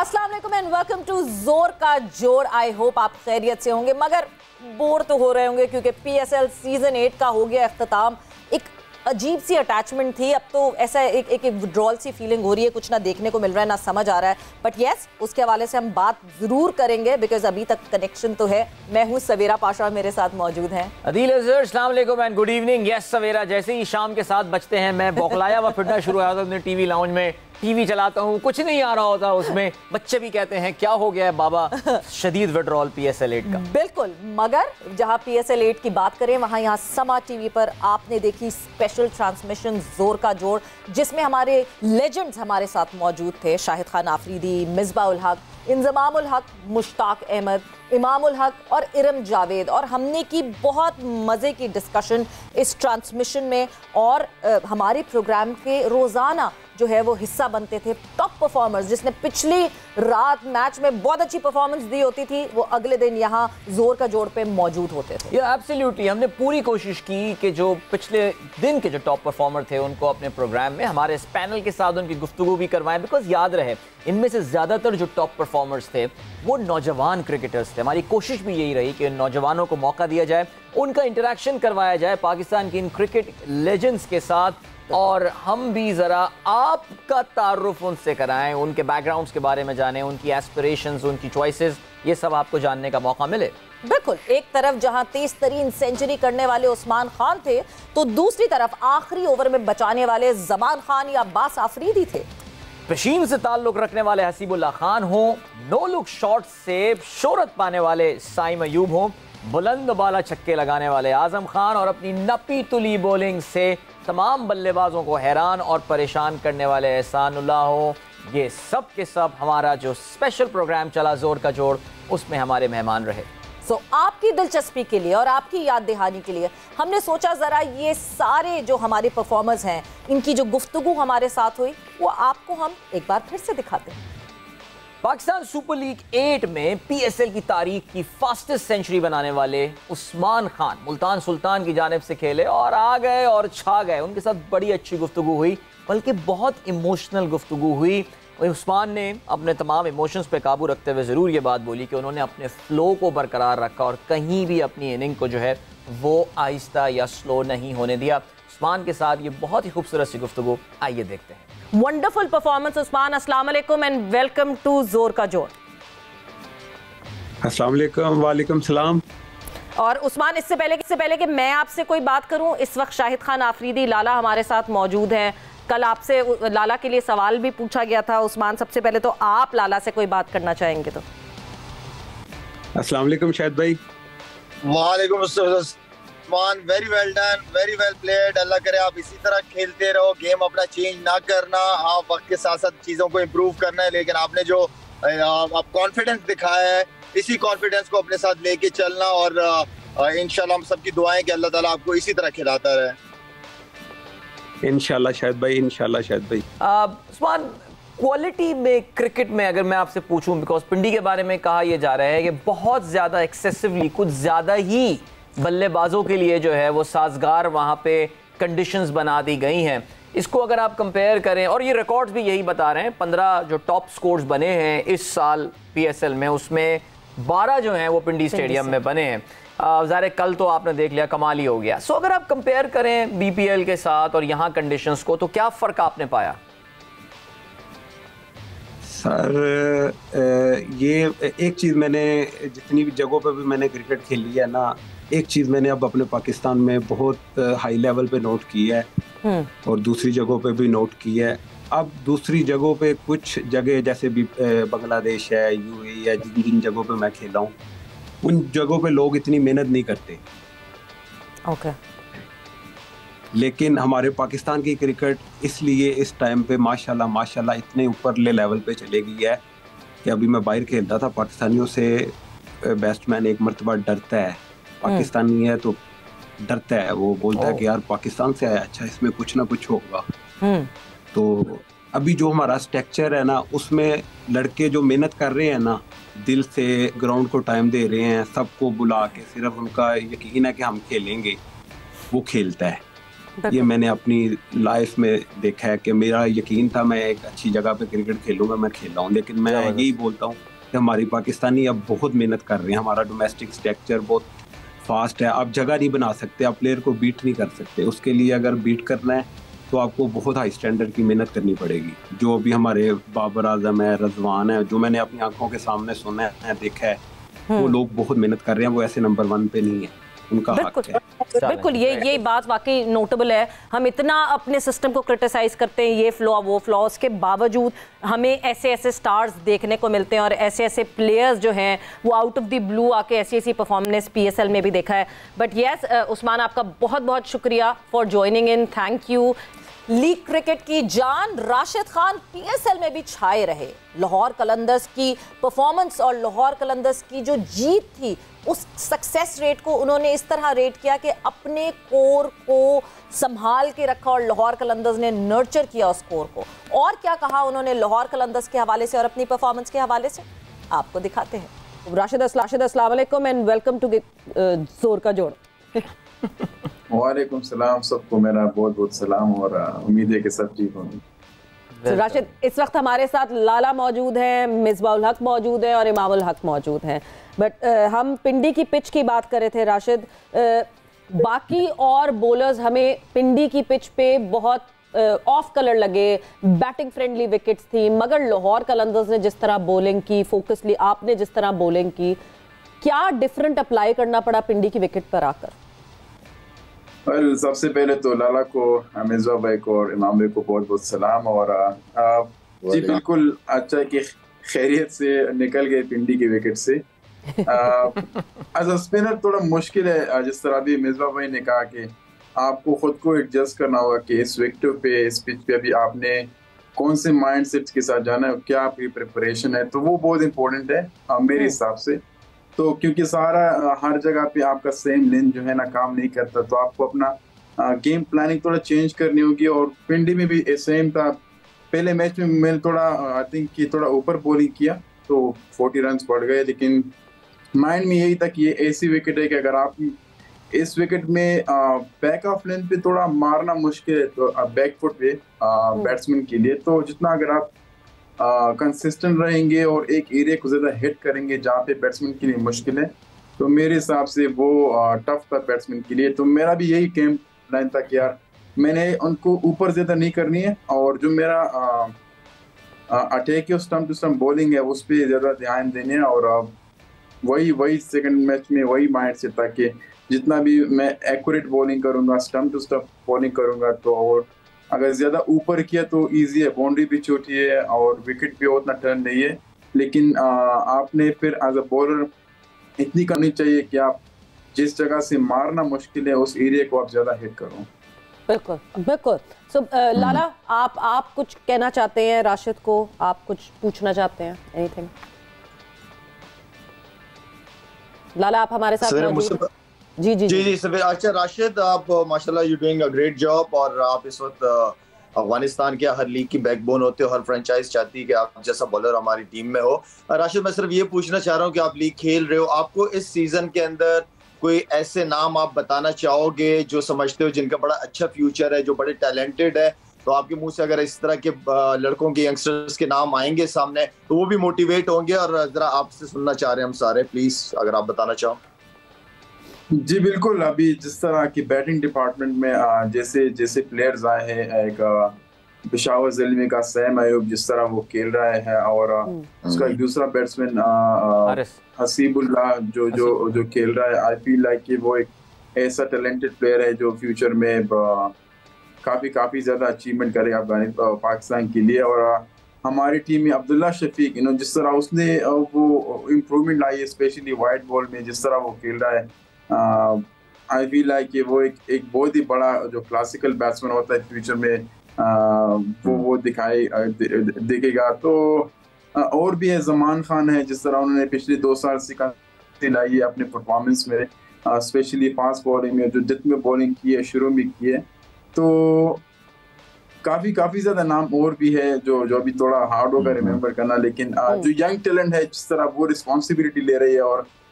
अस्सलाम वालेकुम and welcome to जोर का जोर। आई होप आप खैरियत से होंगे, मगर बोर तो हो रहे होंगे क्योंकि PSL सीजन 8 का हो गया अख्ताम। एक अजीब सी अटैचमेंट थी, अब तो ऐसा एक विड्रॉल सी फीलिंग हो रही है, कुछ ना देखने को मिल रहा है ना समझ आ रहा है। बट यस, उसके हवाले से हम बात जरूर करेंगे बिकॉज अभी तक कनेक्शन तो है। मैं हूँ सवेरा पाशा, मेरे साथ मौजूद हैं अदील अज़हर। अस्सलाम वालेकुम एंड गुड इवनिंग। यस सवेरा, जैसे ही शाम के 7 बजते हैं मैं बौखलाया हुआ फिरना शुरू हुआ था अपने टीवी लाउंज में। टीवी चलाता हूँ, कुछ नहीं आ रहा होता उसमें। बच्चे भी कहते हैं क्या हो गया है बाबा, शदीद विड्रॉल PSL 8 का। बिल्कुल, मगर जहाँ PSL 8 की बात करें वहाँ यहाँ समा टीवी पर आपने देखी स्पेशल ट्रांसमिशन जोर का जोर, जिसमें हमारे लेजेंड्स हमारे साथ मौजूद थे। शाहिद खान आफरीदी, मिसबा उल हक, इंजमामुल हक, मुश्ताक अहमद, इमामुल हक और इरम जावेद। और हमने की बहुत मज़े की डिस्कशन इस ट्रांसमिशन में। और हमारे प्रोग्राम के रोज़ाना जो है वो हिस्सा बनते थे टॉप परफॉर्मर्स, जिसने पिछली रात मैच में बहुत अच्छी परफॉर्मेंस दी होती थी, वो अगले दिन यहाँ जोर का जोर पे मौजूद होते थे। एब्सोल्युटली, हमने पूरी कोशिश की कि जो पिछले दिन के जो टॉप परफॉर्मर थे उनको अपने प्रोग्राम में हमारे इस पैनल के साथ उनकी गुफ्तगू भी करवाएं। बिकॉज याद रहे, इनमें से ज़्यादातर जो टॉप परफॉर्मर्स थे वो नौजवान क्रिकेटर्स थे। हमारी कोशिश भी यही रही कि नौजवानों को मौका दिया जाए, उनका इंटरेक्शन करवाया जाए पाकिस्तान की इन क्रिकेट लेजेंड्स के साथ, और हम भी ज़रा आपका तारुफ उनसे कराएं, उनके बैकग्राउंड्स के बारे में जानें, उनकी एस्पिरेशंस, उनकी चॉइसेस, ये सब आपको जानने का मौका मिले। बिल्कुल, एक तरफ जहां तेज तरीन सेंचुरी करने वाले उस्मान खान थे, तो दूसरी तरफ आखिरी ओवर में बचाने वाले जमान खान या अब्बास आफरीदी थे। पेशीम से ताल्लुक रखने वाले हसीबुल्लाह खान हो, नो लुक शॉट से शोहरत पाने वाले साइम अयूब हो, बुलंद बाला छक्के लगाने वाले आजम खान, और अपनी नपी तुली बॉलिंग से तमाम बल्लेबाजों को हैरान और परेशान करने वाले एहसानुल्लाह हो। ये सब के सब हमारा जो स्पेशल प्रोग्राम चला जोर का जोड़, उसमें हमारे मेहमान रहे। आपकी दिलचस्पी के लिए और आपकी याद दहानी के लिए हमने सोचा जरा ये सारे जो हमारे परफॉर्मर्स हैं, इनकी जो गुफ्तगू हमारे साथ हुई, वो आपको हम एक बार फिर से दिखाते हैं। पाकिस्तान सुपर लीग 8 में PSL की तारीख की फास्टेस्ट सेंचुरी बनाने वाले उस्मान खान मुल्तान सुल्तान की जानिब से खेले और आ गए और छा गए। उनके साथ बड़ी अच्छी गुफ्तगू हुई, बल्कि बहुत इमोशनल गुफ्तगू हुई। उस्मान ने अपने तमाम इमोशंस पे काबू रखते हुए ज़रूर ये बात बोली कि उन्होंने अपने फ्लो को बरकरार रखा और कहीं भी अपनी इनिंग को जो है वो आहिस्ता या स्लो नहीं होने दिया। उस्मान के साथ ये बहुत ही खूबसूरत सी गुफ्तगू, आइए देखते हैं। वंडरफुल परफॉर्मेंस उस्मान, अस्सलाम वालेकुम एंड वेलकम टू जोर का जोर। अस्सलाम वालेकुम। वालेकुम सलाम। और उस्मान, इससे पहले कि मैं आपसे कोई बात करूं, इस वक्त शाहिद खान आफरीदी लाला हमारे साथ मौजूद हैं। कल आपसे लाला के लिए सवाल भी पूछा गया था। उस्मान, सबसे पहले तो आप लाला से कोई बात करना चाहेंगे तो? अस्सलाम वालेकुम शाहिद भाई। वालेकुम Usman, very well done, very well played. अल्लाह करे आप इसी तरह खेलते रहो, गेम अपना चेंज ना करना, आप वक्त के साथ साथ चीज़ों को इम्प्रूव करना है। लेकिन आपने जो आप कॉन्फिडेंस दिखाया है, इसी कॉन्फिडेंस को अपने साथ लेके चलना, और इंशाल्लाह हम सबकी दुआएं कि अल्लाह ताला आपको इसी तरह खिलाता रहे। इंशाल्लाह शाहिद भाई, इंशाल्लाह शाहिद भाई। उस्मान, क्वालिटी में क्रिकेट में अगर मैं आपसे पूछूं, बिकॉज पिंडी के बारे में कहा यह जा रहा है कि बहुत ज़्यादा एक्सेसिवली, कुछ ज़्यादा ही बल्लेबाजों के लिए जो है वो साजगार वहाँ पे कंडीशंस बना दी गई हैं। इसको अगर आप कंपेयर करें, और ये रिकॉर्ड्स भी यही बता रहे हैं, 15 जो टॉप स्कोर्स बने हैं इस साल PSL में, उसमें 12 जो हैं वो पिंडी स्टेडियम में बने हैं। ज़ाहिर कल तो आपने देख लिया, कमाल ही हो गया। सो अगर आप कंपेयर करें BPL के साथ और यहाँ कंडीशंस को, तो क्या फ़र्क आपने पाया? सर, ये एक चीज़ मैंने जितनी भी जगहों पे भी मैंने क्रिकेट खेली है ना, एक चीज़ मैंने अब अपने पाकिस्तान में बहुत हाई लेवल पे नोट की है और दूसरी जगहों पे भी नोट की है। अब दूसरी जगहों पे कुछ जगह जैसे भी बांग्लादेश है, UAE है, जिन जगहों पे मैं खेला हूँ, उन जगहों पे लोग इतनी मेहनत नहीं करते। ओके। लेकिन हमारे पाकिस्तान की क्रिकेट इसलिए इस टाइम पे माशाल्लाह माशाल्लाह इतने ऊपर लेवल पे चले गई है कि अभी मैं बाहर खेलता था, पाकिस्तानियों से बैट्समैन एक मरतबा डरता है। पाकिस्तानी है तो डरता है, वो बोलता है कि यार पाकिस्तान से आया, अच्छा इसमें कुछ ना कुछ होगा। तो अभी जो हमारा स्ट्रक्चर है ना, उसमें लड़के जो मेहनत कर रहे हैं ना, दिल से ग्राउंड को टाइम दे रहे हैं, सबको बुला के, सिर्फ उनका यकीन है कि हम खेलेंगे, वो खेलता है। ये मैंने अपनी लाइफ में देखा है कि मेरा यकीन था मैं एक अच्छी जगह पे क्रिकेट खेलूंगा, मैं खेल रहा हूँ। लेकिन मैं यही बोलता हूँ कि हमारी पाकिस्तानी अब बहुत मेहनत कर रहे हैं, हमारा डोमेस्टिक स्ट्रक्चर बहुत फास्ट है, आप जगह नहीं बना सकते, आप प्लेयर को बीट नहीं कर सकते। उसके लिए अगर बीट करना है तो आपको बहुत हाई स्टैंडर्ड की मेहनत करनी पड़ेगी। जो अभी हमारे बाबर आजम है, रजवान है, जो मैंने अपनी आंखों के सामने सुना है, देखा है, वो लोग बहुत मेहनत कर रहे हैं, वो ऐसे नंबर 1 पे नहीं है, उनका हक है। बिल्कुल, ये बात वाकई नोटेबल है। हम इतना अपने सिस्टम को क्रिटिसाइज करते हैं, ये फ्लॉ वो फ्लॉ, उसके बावजूद हमें ऐसे ऐसे स्टार्स देखने को मिलते हैं और ऐसे ऐसे प्लेयर्स जो हैं वो आउट ऑफ द ब्लू आके ऐसी ऐसी परफॉर्मेंस पीएसएल में भी देखा है। बट यस उस्मान, आपका बहुत बहुत शुक्रिया for joining in, thank you. League cricket की जान राशिद खान पीएसएल में भी छाए रहे। लाहौर कलंदर्स की परफॉर्मेंस और लाहौर कलंदर्स की जो जीत थी, उस सक्सेस रेट को उन्होंने इस तरह रेट किया कि अपने कोर को संभाल के रखा और लाहौर कलंदर्स ने नर्चर किया उस कोर को। और क्या कहा उन्होंने लाहौर कलंदर्स के हवाले से और अपनी परफॉर्मेंस के हवाले से, आपको दिखाते हैं। राशिद अस्सलाम वालेकुम एंड वेलकम टू जोर का जोड़। वालेकुम सलाम, सबको मेरा बहुत बहुत सलाम और उम्मीद है कि सब ठीक होंगे। राशिद, इस वक्त हमारे साथ लाला मौजूद हैं, मिसबाउल हक मौजूद हैं और इमामुल हक मौजूद हैं। बट हम पिंडी की पिच की बात कर रहे थे राशिद। बाकी और बॉलर्स हमें पिंडी की पिच पे बहुत ऑफ कलर लगे, बैटिंग फ्रेंडली विकेट्स थी, मगर लाहौर कलंदर्स ने जिस तरह बॉलिंग की, फोकसली आपने जिस तरह बॉलिंग की, क्या डिफरेंट अप्लाई करना पड़ा पिंडी की विकेट पर आकर? सबसे पहले तो लाला को, मिर्जा भाई को और इमाम भाई को बहुत बहुत सलाम। और जी बिल्कुल अच्छा कि खैरियत से निकल गए पिंडी की विकेट से। एज अ स्पिनर थोड़ा मुश्किल है, जिस तरह भी मिर्जा भाई ने कहा कि आपको खुद को एडजस्ट करना होगा कि इस विकेट पे, इस पिच पे अभी आपने कौन से माइंडसेट के साथ जाना है, क्या आपकी प्रिपरेशन है, तो वो बहुत इंपॉर्टेंट है मेरे हिसाब से। तो क्योंकि सारा हर जगह पे आपका सेम लेंथ जो है ना काम नहीं करता, तो आपको अपना गेम प्लानिंग थोड़ा चेंज करनी होगी। और पिंडी में भी सेम था। पहले मैच में मैंने थोड़ा आई थिंक कि थोड़ा ऊपर बॉलिंग किया तो 40 रन पड़ गए, लेकिन माइंड में यही था कि ये ऐसी विकेट है कि अगर आप इस विकेट में बैक ऑफ लेंथ पे थोड़ा मारना मुश्किल है, तो बैक फुट पे बैट्समैन के लिए, तो जितना अगर आप कंसिस्टेंट रहेंगे और एक एरिया को ज्यादा हिट करेंगे जहाँ पे बैट्समैन के लिए मुश्किल है, तो मेरे हिसाब से वो टफ था बैट्समैन के लिए। तो मेरा भी यही गेम प्लान था कि यार मैंने उनको ऊपर ज्यादा नहीं करनी है, और जो मेरा अटैक है, स्टंप टू स्टंप बॉलिंग है, उस पर ज्यादा ध्यान देने हैं। और वही सेकंड मैच में वही माइंड से था कि जितना भी मैं एक्यूरेट बॉलिंग करूंगा, स्टंप टू स्टंप बॉलिंग करूंगा, तो और अगर ज्यादा ऊपर किया तो इजी है, बाउंड्री भी छोटी है और विकेट भी उतना टर्न नहीं है। लेकिन आपने फिर एज अ बॉलर इतनी करनी चाहिए कि आप जिस जगह से मारना मुश्किल है उस एरिया को आप ज्यादा हिट करो। बिल्कुल बिल्कुल। सो लाला, आप कुछ कहना चाहते हैं राशिद को, आप कुछ पूछना चाहते हैं, एनीथिंग? लाला आप हमारे साथ मौजूद हैं? जी सर। अच्छा राशिद, आप माशाल्लाह you doing a great job, और आप इस वक्त अफगानिस्तान के हर लीग की बैकबोन होते हो, हर फ्रेंचाइज चाहती है कि आप जैसा बॉलर हमारी टीम में हो। राशिद, मैं सिर्फ ये पूछना चाह रहा हूँ कि आप लीग खेल रहे हो, आपको इस सीजन के अंदर कोई ऐसे नाम आप बताना चाहोगे जो समझते हो जिनका बड़ा अच्छा फ्यूचर है, जो बड़े टैलेंटेड है, तो आपके मुंह से अगर इस तरह के लड़कों के, यंगस्टर्स के नाम आएंगे सामने तो वो भी मोटिवेट होंगे? और जरा आपसे सुनना चाह रहे हैं हम सारे, प्लीज अगर आप बताना चाहो। जी बिल्कुल। अभी जिस तरह की बैटिंग डिपार्टमेंट में जैसे जैसे प्लेयर्स आए हैं, एक पेशावर ज़िले का सैम अयूब जिस तरह वो खेल रहा है, और उसका एक दूसरा बैट्समैन हसीबुल्लाह जो खेल रहा है, आई फील लाइक कि वो एक ऐसा टैलेंटेड प्लेयर है जो फ्यूचर में काफ़ी ज़्यादा अचीवमेंट करेगा पाकिस्तान के लिए। और हमारी टीम में अब्दुल्ला शफीक, जिस तरह उसने वो इम्प्रूवमेंट लाई है, स्पेशली वाइट बॉल में जिस तरह वो खेल रहा है, आई फील लाइक कि वो एक बहुत ही बड़ा जो क्लासिकल बैट्समैन होता है फ्यूचर में वो दिखेगा। तो और भी है, जमान खान है, जिस तरह उन्होंने पिछले 2 साल से लाई है अपने परफॉर्मेंस में, स्पेशली फास्ट बॉलिंग में, जो जित में बॉलिंग की है शुरू में की है। तो काफी ज्यादा नाम और भी है जो अभी थोड़ा हार्ड होगा रिमेम्बर करना, लेकिन जो यंग टैलेंट है, जिस तरह वो रिस्पॉन्सिबिलिटी ले रही है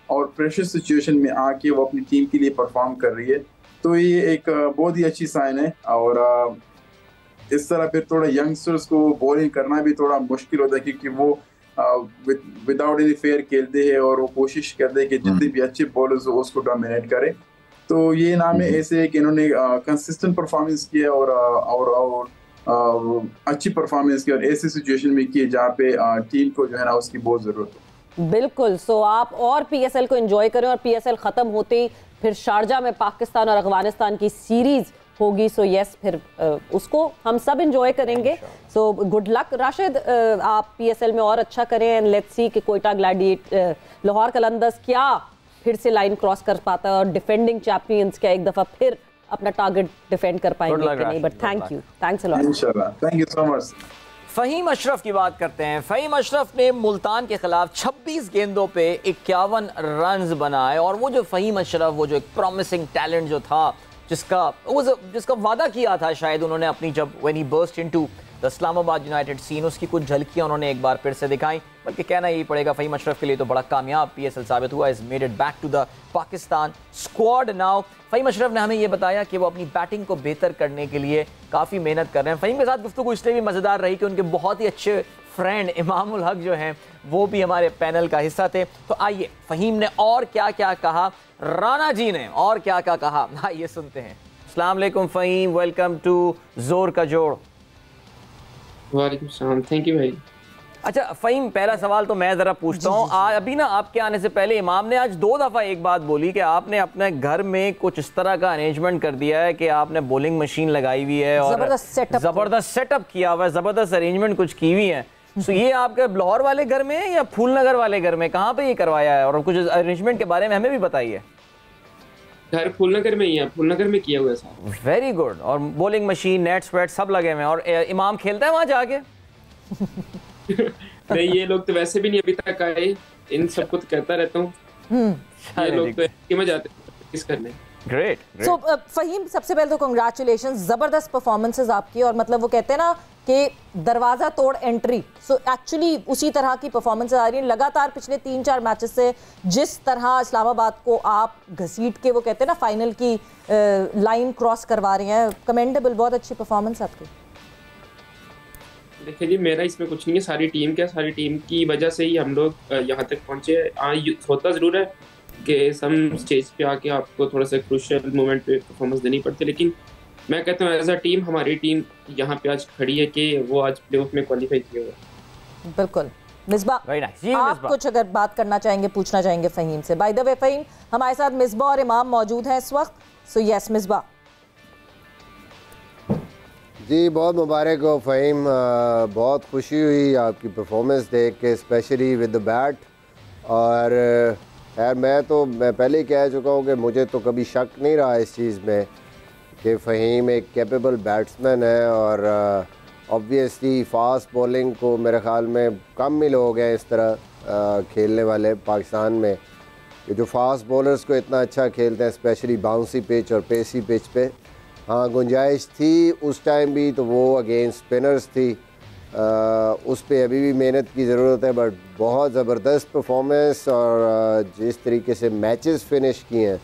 और प्रेशर सिचुएशन में आके वो अपनी टीम के लिए परफॉर्म कर रही है, तो ये एक बहुत ही अच्छी साइन है। और इस तरह फिर थोड़ा यंगस्टर्स को बॉलिंग करना भी थोड़ा मुश्किल होता है, क्योंकि वो विदाउट एनी फेयर खेलते हैं और वो कोशिश करते हैं कि जितने भी अच्छे बॉलर्स हो उसको डोमिनेट करें। तो ये नाम है ऐसे कि इन्होंने कंसिस्टेंट परफॉर्मेंस किया और अच्छी परफॉर्मेंस की, और ऐसी सिचुएशन में की जहाँ पे टीम को जो है ना उसकी बहुत जरूरत हो। बिल्कुल। सो आप और पीएसएल को एंजॉय करें, और पीएसएल खत्म होते ही फिर शारजा में पाकिस्तान और अफगानिस्तान की सीरीज होगी। सो यस, फिर उसको हम सब एंजॉय करेंगे। सो गुड लक राशिद, आप पीएसएल में और अच्छा करें, एंड लेट्स सी कि कोयटा ग्लैडिएट लाहौर कलंदर्स क्या फिर से लाइन क्रॉस कर पाता है, और डिफेंडिंग चैंपियंस क्या एक दफा फिर अपना टारगेट डिफेंड कर पाएंगे कि नहीं। But thank you, thanks a lot. इंशाल्लाह, thank you so much. Faheem Ashraf की बात करते हैं। फ़हीम अशरफ ने मुल्तान के खिलाफ 26 गेंदों पे 51 रन्स बनाए, और वो जो फ़हीम अशरफ, वो जो एक प्रॉमिसिंग टैलेंट जो था, जिसका वादा किया था शायद उन्होंने अपनी, जब when he burst into the Islamabad United scene, उसकी कुछ झलकियां उन्होंने एक बार फिर से दिखाई। बल्कि कहना यही पड़ेगा फ़हीम अशरफ के लिए तो बड़ा कामयाब पीएसएल साबित हुआ। Is made it back to the Pakistan squad now. Faheem Ashraf ने हमें ये बताया कि वो अपनी बैटिंग को बेहतर करने के लिए काफ़ी मेहनत कर रहे हैं। फ़हीम के साथ गुफ्तगू इसलिए भी मज़ेदार रही कि उनके बहुत ही अच्छे फ्रेंड इमामुल हक जो हैं वो भी हमारे पैनल का हिस्सा थे। तो आइए फ़हीम ने और क्या क्या कहा, राना जी ने और क्या क्या कहा, आइए सुनते हैं। अस्सलाम वालेकुम फ़हीम, वेलकम टू जोर का जोड़। वालेकुम सलाम, थैंक यू भाई। अच्छा फ़हीम, पहला सवाल तो मैं ज़रा पूछता हूँ। अभी ना आपके आने से पहले इमाम ने आज 2 दफ़ा एक बात बोली कि आपने अपने घर में कुछ इस तरह का अरेंजमेंट कर दिया है कि आपने बॉलिंग मशीन लगाई हुई है और ज़बरदस्त सेटअप किया हुआ है, ज़बरदस्त अरेंजमेंट कुछ की हुई है। तो ये आपके लाहौर वाले घर में है या फूलनगर वाले घर में, कहाँ पे ये करवाया है, और कुछ अरेंजमेंट के बारे में हमें भी बताइए। घर फूलनगर में ही है, फूलनगर में किया हुआ है साहब। Very good. और बॉलिंग मशीन, नेट्स वेट सब लगे हुए हैं, और इमाम खेलता है वहाँ जाके? नहीं, ये लोग तो वैसे भी नहीं अभी तक आए, इन सबको तो कहता रहता हूँ। ये लोग तो में जाते हैं करने। ग्रेट। सो फ़हीम, सबसे पहले तो कांग्रेचुलेशंस, जबरदस्त परफॉर्मेंसेस आपकी, और मतलब वो कहते हैं ना कि दरवाजा तोड़ एंट्री। सो एक्चुअली उसी तरह की परफॉर्मेंस आ रही है लगातार पिछले 3-4 मैचेस से। जिस तरह इस्लामाबाद को आप घसीट के, वो कहते हैं ना, फाइनल की लाइन क्रॉस करवा रहे हैं, कमेंडेबल, बहुत अच्छी परफॉर्मेंस आपकी। देखिए जी, मेरा इसमें कुछ नहीं है, सारी टीम की वजह से ही हम लोग यहाँ तक पहुँचे। होता ज़रूर है कि सम स्टेज पे आके आपको थोड़ा सा क्रूशियल मोमेंट पे परफॉर्मेंस देनी पड़ती है, लेकिन मैं कहता हूँ एज अ टीम हमारी टीम यहाँ पे आज खड़ी है कि वो आज प्लेऑफ में क्वालिफाई किया हुआ। बिल्कुल। मिसबाह, आप कुछ अगर बात करना चाहेंगे, पूछना चाहेंगे फ़हीम से? बाय द वे फ़हीम, हमारे साथ मिसबाह और इमाम मौजूद हैं इस वक्त। So yes Misbah. जी बहुत मुबारक हो फ़हीम, बहुत खुशी हुई आपकी परफॉर्मेंस देख के, स्पेशली विद द बैट। और खैर मैं पहले ही कह चुका हूँ कि मुझे तो कभी शक नहीं रहा इस चीज़ में कि फ़हीम एक कैपेबल बैट्समैन है, और ऑब्वियसली फ़ास्ट बॉलिंग को मेरे ख़्याल में कम ही लोग हैं इस तरह खेलने वाले पाकिस्तान में, कि जो फास्ट बॉलर्स को इतना अच्छा खेलते हैं, स्पेशली बाउंसी पिच और पेसी पिच पे। हाँ, गुंजाइश थी उस टाइम भी, तो वो अगेंस्ट स्पिनर्स थी, उस पे अभी भी मेहनत की ज़रूरत है। बट बहुत ज़बरदस्त परफॉर्मेंस, और जिस तरीके से मैचेस फिनिश किए हैं,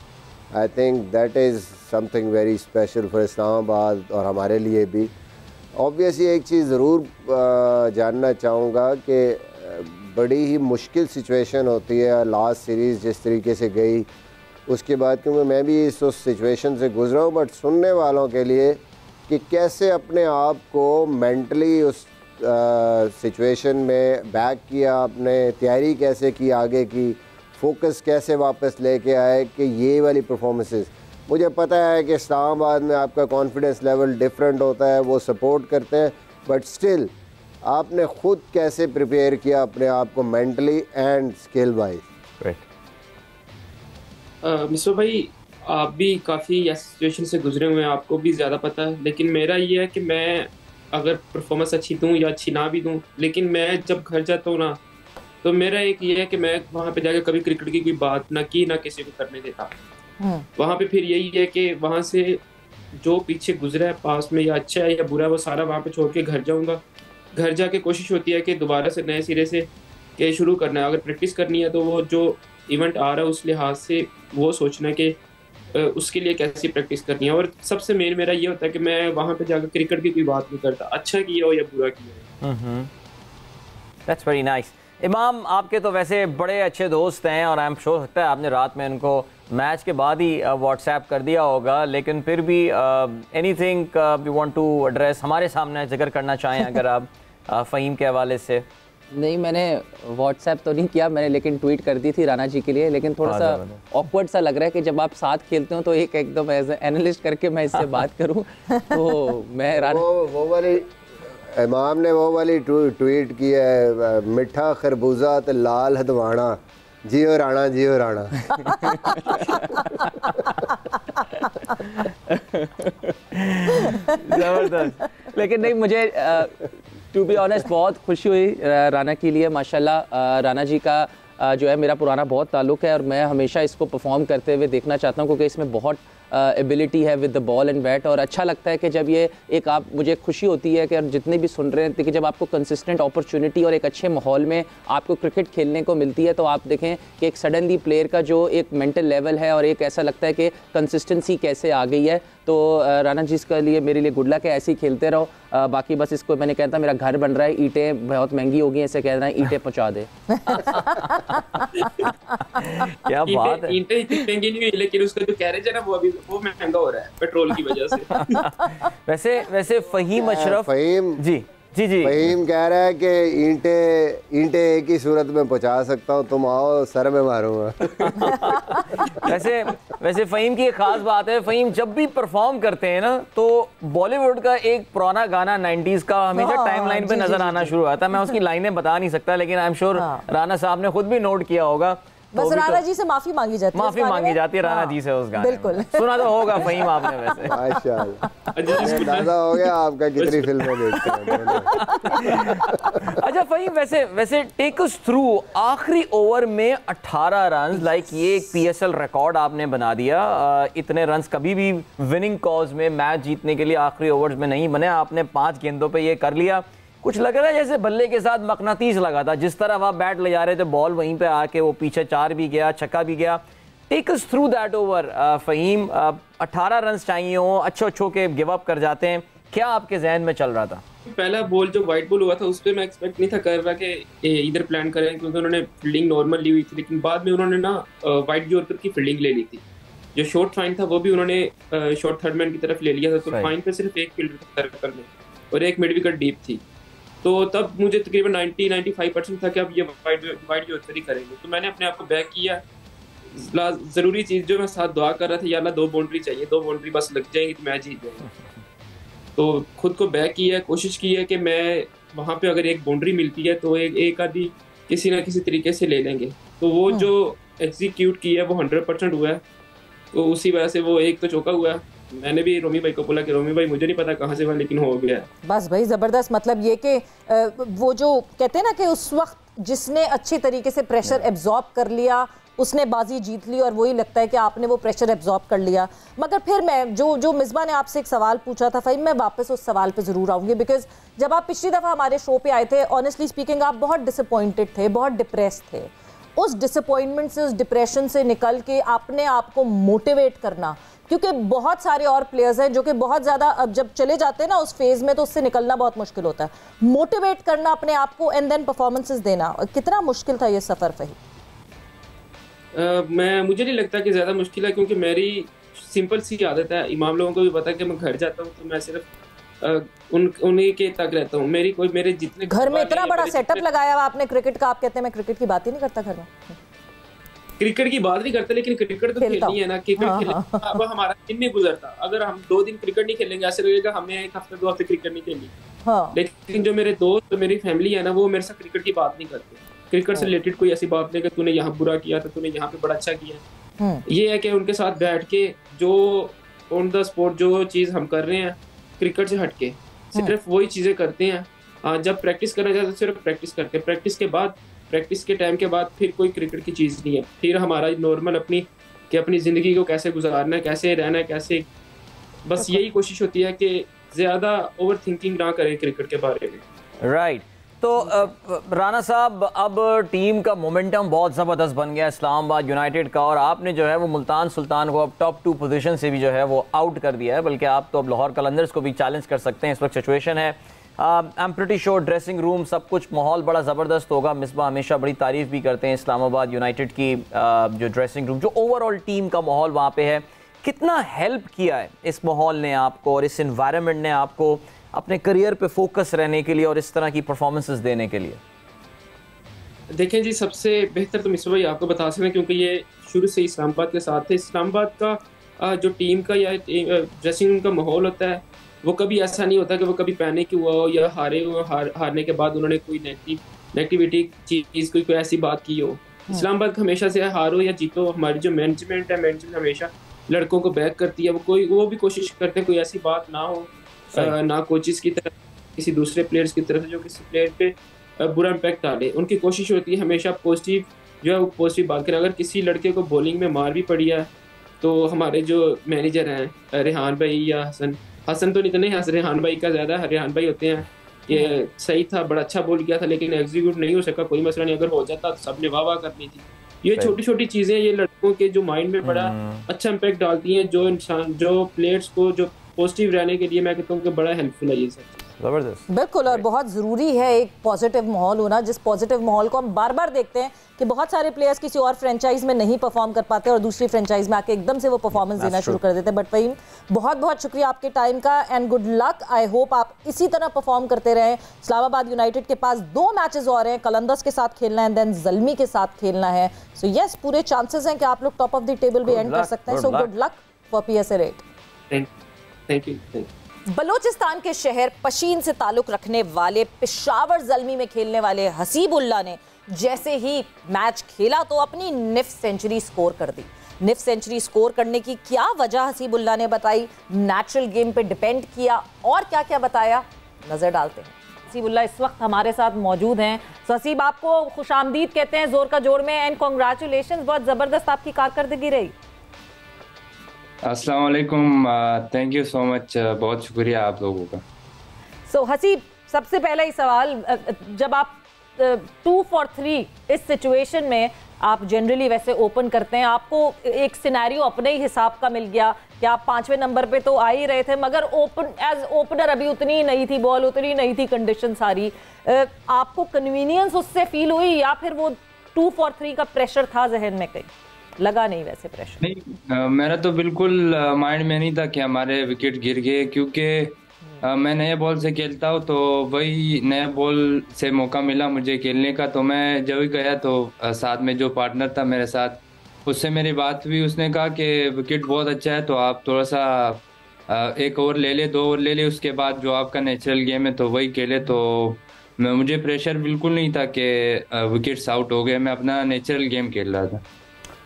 I think that is something very special for Islamabad और हमारे लिए भी। ऑब्वियसली एक चीज़ ज़रूर जानना चाहूँगा कि बड़ी ही मुश्किल सिचुएशन होती है लास्ट सीरीज़ जिस तरीके से गई, उसके बाद, क्योंकि मैं भी उस सिचुएशन से गुजरा हूँ, बट सुनने वालों के लिए कि कैसे अपने आप को मेंटली उस सिचुएशन में बैक किया, आपने तैयारी कैसे की, आगे की फोकस कैसे वापस लेके आए कि ये वाली परफॉर्मेंसेस। मुझे पता है कि इस्लामाबाद में आपका कॉन्फिडेंस लेवल डिफरेंट होता है, वो सपोर्ट करते हैं, बट स्टिल आपने खुद कैसे प्रिपेयर किया अपने आप को मेंटली एंड स्किल वाइज? मिसो भाई, आप भी काफ़ी ऐसी सिचुएशन से गुजरे हुए हैं, आपको भी ज़्यादा पता है, लेकिन मेरा ये है कि मैं अगर परफॉर्मेंस अच्छी दूँ या अच्छी ना भी दूँ, लेकिन मैं जब घर जाता हूँ ना, तो मेरा एक ये है कि मैं वहाँ पे जाकर कभी क्रिकेट की कोई बात ना की, ना किसी को करने देता। वहाँ पे फिर यही है कि वहाँ से जो पीछे गुजरा है पास में, या अच्छा है या बुरा है, वो सारा वहाँ पे छोड़ के घर जाऊँगा। घर जाके कोशिश होती है कि दोबारा से नए सिरे से के शुरू करना है। अगर प्रैक्टिस करनी है तो वो जो इवेंट आ रहा है उस लिहाज से वो सोचना है कि उसके लिए कैसी प्रैक्टिस करनी है। और सबसे मेन मेरा ये होता है कि मैं वहाँ पे जाकर क्रिकेट की कोई बात नहीं करता, अच्छा किया हो या बुरा किया हो। That's very nice. इमाम, आपके तो वैसे बड़े अच्छे दोस्त हैं और आई एम श्योर सकता है आपने रात में उनको मैच के बाद ही व्हाट्सएप कर दिया होगा, लेकिन फिर भी anything you want to address, हमारे सामने जिक्र करना चाहें अगर आप फ़हीम के हवाले से? नहीं, मैंने व्हाट्सएप तो नहीं किया मैंने, लेकिन ट्वीट कर दी थी राना जी के लिए। लेकिन थोड़ा सा ऑकवर्ड सा लग रहा है कि जब आप साथ खेलते हो तो एक एकदम एज एनालिस्ट करके मैं इससे बात करूं तो मैं वो वाली इमाम ने वो वाली ट्वीट की है, मिठा खरबूजा तो लाल हदवाना, जियो राणा जियो राणा। जबरदस्त। लेकिन नहीं, मुझे टू बी ऑनेस्ट बहुत खुशी हुई राना के लिए। माशाल्लाह राना जी का जो है मेरा पुराना बहुत ताल्लुक़ है और मैं हमेशा इसको परफॉर्म करते हुए देखना चाहता हूँ, क्योंकि इसमें बहुत एबिलिटी है with the ball and bat. और अच्छा लगता है कि जब ये एक आप, मुझे खुशी होती है कि जितने भी सुन रहे हैं कि जब आपको कंसिस्टेंट अपॉर्चुनिटी और एक अच्छे माहौल में आपको क्रिकेट खेलने को मिलती है तो आप देखें कि एक सडनली प्लेयर का जो एक मेंटल लेवल है और एक ऐसा लगता है कि कंसिस्टेंसी कैसे आ गई है। तो राना जी इसके लिए मेरे लिए गुड लक है, ऐसे ही खेलते रहो। बाकी बस इसको मैंने कहता मेरा घर बन रहा है, ईंटें बहुत महंगी हो गई हैं, ऐसे कह रहा है ईंटें पहुंचा दे। क्या बात है। ईंटें इतनी महंगी नहीं हुई, लेकिन उसका जो कैरेज है ना वो महंगा हो रहा है पेट्रोल की वजह से। वैसे फ़हीम अशरफ, फ़हीम जी जी जी, फ़हीम कह रहा है कि ईंटें एक ही सूरत में पहुंचा सकता हूँ, तुम आओ सर में मारूंगा। वैसे फ़हीम की एक ख़ास बात है, फ़हीम जब भी परफॉर्म करते हैं ना तो बॉलीवुड का एक पुराना गाना 90s का हमेशा टाइमलाइन पे नजर आना शुरू आता है। मैं उसकी लाइनें बता नहीं सकता, लेकिन आई एम श्योर राना साहब ने खुद भी नोट किया होगा। बस राणा जी से माफी मांगी जाती है, माफी मांगी जाती है राणा जी से उस गाने बिल्कुल। सुना तो होगा फ़हीम आपने वैसे। माशाल्लाह, अंदाजा हो गया आपका कितनी फिल्में देखते हैं। अच्छा फ़हीम, वैसे टेक अस थ्रू आखिरी ओवर में 18 रन, लाइक ये एक PSL रिकॉर्ड आपने बना दिया। इतने रन्स कभी भी विनिंग कॉज में मैच जीतने के लिए आखिरी ओवर्स में नहीं बने, आपने 5 गेंदों पे ये कर लिया। कुछ लग रहा है जैसे बल्ले के साथ मकनातीस लगा था, जिस तरफ आप बैट ले जा रहे थे बॉल वहीं पे आके वो पीछे 4 भी गया, छक्का भी गया। Take us through that over Faheem. 18 run चाहिए हो, अच्छो के गिव अप कर जाते हैं, क्या आपके जहन में चल रहा था? पहला बॉल जो वाइट बॉल हुआ था उस पर मैं एक्सपेक्ट नहीं था कर रहा कि इधर प्लान करें, क्योंकि उन्होंने फील्डिंग नॉर्मल ली हुई थी। लेकिन बाद में उन्होंने ना वाइट जॉर्कर की फील्डिंग ले ली थी, जो शॉर्ट फाइन था वो भी उन्होंने शॉर्ट थर्ड मैन की तरफ ले लिया था। तो फाइन पे सिर्फ एक फील्डर सर्कल में और एक मिड विकेट डीप थी। तो तब मुझे तकरीबन 90-95% था कि अब ये वाइड जो ही करेंगे। तो मैंने अपने आप को बैक किया। ज़रूरी चीज़ जो मैं साथ दुआ कर रहा था, या अल्लाह 2 बाउंड्री चाहिए, 2 बाउंड्री बस लग जाएंगी तो मैच जीत जाएगा। तो खुद को बैक किया, कोशिश की है कि मैं वहाँ पे अगर एक बाउंड्री मिलती है तो एक आधी किसी ना किसी तरीके से ले लेंगे। तो वो जो एग्जीक्यूट किया है वो 100% हुआ है। तो उसी वजह से वो एक तो चौका हुआ है। मैंने भी रोमी भाई को बोला कि रोमी भाई मुझे नहीं पता कहाँ से हुआ, लेकिन हो गया। बस भाई ज़बरदस्त। मतलब ये कि वो जो कहते हैं ना कि उस वक्त जिसने अच्छी तरीके से प्रेशर एब्जॉर्ब कर लिया उसने बाजी जीत ली, और वही लगता है कि आपने वो प्रेशर एब्जॉर्ब कर लिया। मगर फिर मैं जो मिसबा ने आपसे एक सवाल पूछा था फ़हीम, मैं वापस उस सवाल पे ज़रूर आऊँगी, बिकॉज जब आप पिछली दफ़ा हमारे शो पे आए थे, ऑनेस्टली स्पीकिंग आप बहुत डिसअपॉइंटेड थे, बहुत डिप्रेस थे। उस डिसअपॉइंटमेंट से, उस डिप्रेशन से निकल के अपने आप को मोटिवेट करना, क्योंकि बहुत सारे और प्लेयर्स हैं जो कि बहुत ज़्यादा अब जब चले जाते हैं ना उस फेज़ में तो उससे निकलना बहुत मुश्किल होता है। मोटिवेट करना अपने आप को एंड देन परफॉर्मेंसेस देना, कितना मुश्किल था ये सफ़र फ़हीम? मुझे नहीं लगता कि ज़्यादा मुश्किल है, क्योंकि मेरी सिंपल सी आदत है। इमाम लोगों को भी पता है कि मैं घर जाता हूँ तो मैं सिर्फ उन्हीं के तक रहता हूँ। मेरे जितने घर में इतना बड़ा सेटअप लगाया हुआ आपने क्रिकेट का, आप कहते हैं मैं क्रिकेट की बात ही नहीं करता घर में। क्रिकेट की बात नहीं करते, लेकिन क्रिकेट तो खेलनी है ना। क्रिकेट अब हमारा दिन नहीं गुजरता अगर हम 2 दिन क्रिकेट नहीं खेलेंगे, ऐसे लगेगा हमने 1 हफ्ते 2 हफ्ते क्रिकेट नहीं खेली। लेकिन जो मेरे दोस्त, मेरी फैमिली है ना, वो मेरे साथ क्रिकेट की बात नहीं करते। क्रिकेट से रिलेटेड कोई ऐसी बात नहीं कि तूने यहाँ बुरा किया था, तूने यहाँ पे बड़ा अच्छा किया। ये है कि उनके साथ बैठ के जो ऑन द स्पॉट जो चीज़ हम कर रहे हैं क्रिकेट से हटके सिर्फ वही चीज़ें करते हैं। जब प्रैक्टिस करना चाहते हैं सिर्फ प्रैक्टिस करते हैं। प्रैक्टिस के टाइम के बाद फिर कोई क्रिकेट की चीज़ नहीं है। फिर हमारा नॉर्मल अपनी ज़िंदगी को कैसे गुजारना है, कैसे रहना है, कैसे, बस यही कोशिश होती है कि ज़्यादा ओवर थिंकिंग ना करें क्रिकेट के बारे में। राइट। तो राना साहब, अब टीम का मोमेंटम बहुत ज़बरदस्त बन गया इस्लामाबाद यूनाइटेड का, और आपने जो है वो मुल्तान सुल्तान को अब टॉप 2 पोजीशन से भी जो है वो आउट कर दिया है, बल्कि आप तो अब लाहौर कलंदर्स को भी चैलेंज कर सकते हैं। इस वक्त सिचुएशन है, I am pretty sure dressing room सब कुछ माहौल बड़ा ज़बरदस्त होगा। मिसबा हमेशा बड़ी तारीफ़ भी करते हैं इस्लामाबाद यूनाइटेड की जो ड्रेसिंग रूम, जो ओवरऑल टीम का माहौल वहाँ पे है। कितना हेल्प किया है इस माहौल ने आपको और इस इन्वायरमेंट ने आपको अपने करियर पे फोकस रहने के लिए और इस तरह की परफॉर्मेंसेस देने के लिए? देखें जी, सबसे बेहतर तो मिस्र भाई आपको बता सकते हैं, क्योंकि ये शुरू से इस्लामाबाद के साथ थे। इस्लामाबाद का जो टीम का या ड्रेसिंग रूम का माहौल होता है, वो कभी ऐसा नहीं होता कि वो कभी पैनिक हुआ हो या हारे हो, हारने के बाद उन्होंने कोई नेगेटिविटी चीज़ कोई ऐसी बात की हो। इस्लामाबाद हमेशा से हारो या जीतो, हमारी जो मैनेजमेंट है, मैनेजमेंट हमेशा लड़कों को बैक करती है। वो भी कोशिश करते हैं कोई ऐसी बात ना हो, ना कोचेस की तरफ, किसी दूसरे प्लेयर्स की तरफ जो किसी प्लेयर पे बुरा इम्पैक्ट डाले। उनकी कोशिश होती है हमेशा पॉजिटिव जो है वो पॉजिटिव बात करें। अगर किसी लड़के को बॉलिंग में मार भी पड़ी है तो हमारे जो मैनेजर हैं रेहान भाई या हसन तो नहीं, रेहान भाई का ज़्यादा, रेहान भाई होते हैं, ये सही था, बड़ा अच्छा बॉल किया था लेकिन एग्जीक्यूट नहीं हो सका, कोई मसला नहीं, अगर हो जाता तो सबने वाह वाह करनी थी। ये छोटी छोटी चीज़ें ये लड़कों के जो माइंड में बड़ा अच्छा इम्पैक्ट डालती हैं, जो प्लेयर्स को जो पॉजिटिव रहने के लिए मैं कहता हूँ कि बड़ा हेल्पफुल है ये सब। ज़बरदस्त, बिल्कुल, और बहुत ज़रूरी है एक पॉजिटिव माहौल होना, जिस पॉजिटिव माहौल को हम बार बार देखते हैं कि बहुत सारे प्लेयर्स किसी और फ्रेंचाइज में नहीं परफॉर्म कर पाते और दूसरी फ्रेंचाइज में आके एकदम से वो परफॉर्मेंस देना शुरू कर देते हैं। बट फ़हीम, बहुत बहुत शुक्रिया आपके टाइम का and good luck. I hope आप इसी तरह परफॉर्म करते रहें। इस्लामाबाद यूनाइटेड के पास 2 मैचेस और हैं, कलंदर्स के साथ खेलना है एंड देन ज़ल्मी के साथ खेलना है। सो यस, पूरे चांसेस हैं कि आप लोग टॉप ऑफ द टेबल भी एंड कर सकते हैं। So good luck for PSL 8। Thank you. Balochistan के शहर पशीन से ताल्लुक रखने वाले पेशावर ज़ल्मी में खेलने वाले हसीबुल्ला ने जैसे ही मैच खेला तो अपनी निफ सेंचुरी स्कोर कर दी। निफ सेंचुरी स्कोर करने की क्या वजह हसीबुल्ला ने बताई, नेचुरल गेम पे डिपेंड किया और क्या क्या बताया, नजर डालते हैं। हसीबुल्ला इस वक्त हमारे साथ मौजूद हैं। तो हसीब, आपको खुशामदीद कहते हैं जोर का जोर में एंड कॉन्ग्रेचुलेशन, बहुत ज़बरदस्त आपकी कारकर्दगी रही। अस्सलाम वालेकुम, थैंक यू सो मच, बहुत शुक्रिया आप लोगों का। सो हसीब, सबसे पहला ही सवाल, जब आप 2 for 3 इस सिचुएशन में आप जनरली वैसे ओपन करते हैं, आपको एक सिनेरियो अपने ही हिसाब का मिल गया कि आप 5वें नंबर पे तो आ ही रहे थे, मगर एज ओपनर अभी उतनी नहीं थी बॉल, उतनी नहीं थी कंडीशन सारी, आपको कन्वीनियंस उससे फील हुई या फिर वो 2 for 3 का प्रेशर था जहन में? कहीं लगा नहीं वैसे प्रेशर? नहीं, मेरा तो बिल्कुल माइंड में नहीं था कि हमारे विकेट गिर गए, क्योंकि मैं नए बॉल से खेलता हूँ, तो वही नए बॉल से मौका मिला मुझे खेलने का। तो मैं जब ही गया तो साथ में जो पार्टनर था मेरे साथ, उससे मेरी बात हुई, उसने कहा कि विकेट बहुत अच्छा है तो आप थोड़ा सा 1 ओवर ले ले, 2 ओवर ले ले, उसके बाद जो आपका नेचुरल गेम है तो वही खेले। तो मुझे प्रेशर बिल्कुल नहीं था कि विकेट्स आउट हो गए, मैं अपना नेचुरल गेम खेल रहा था।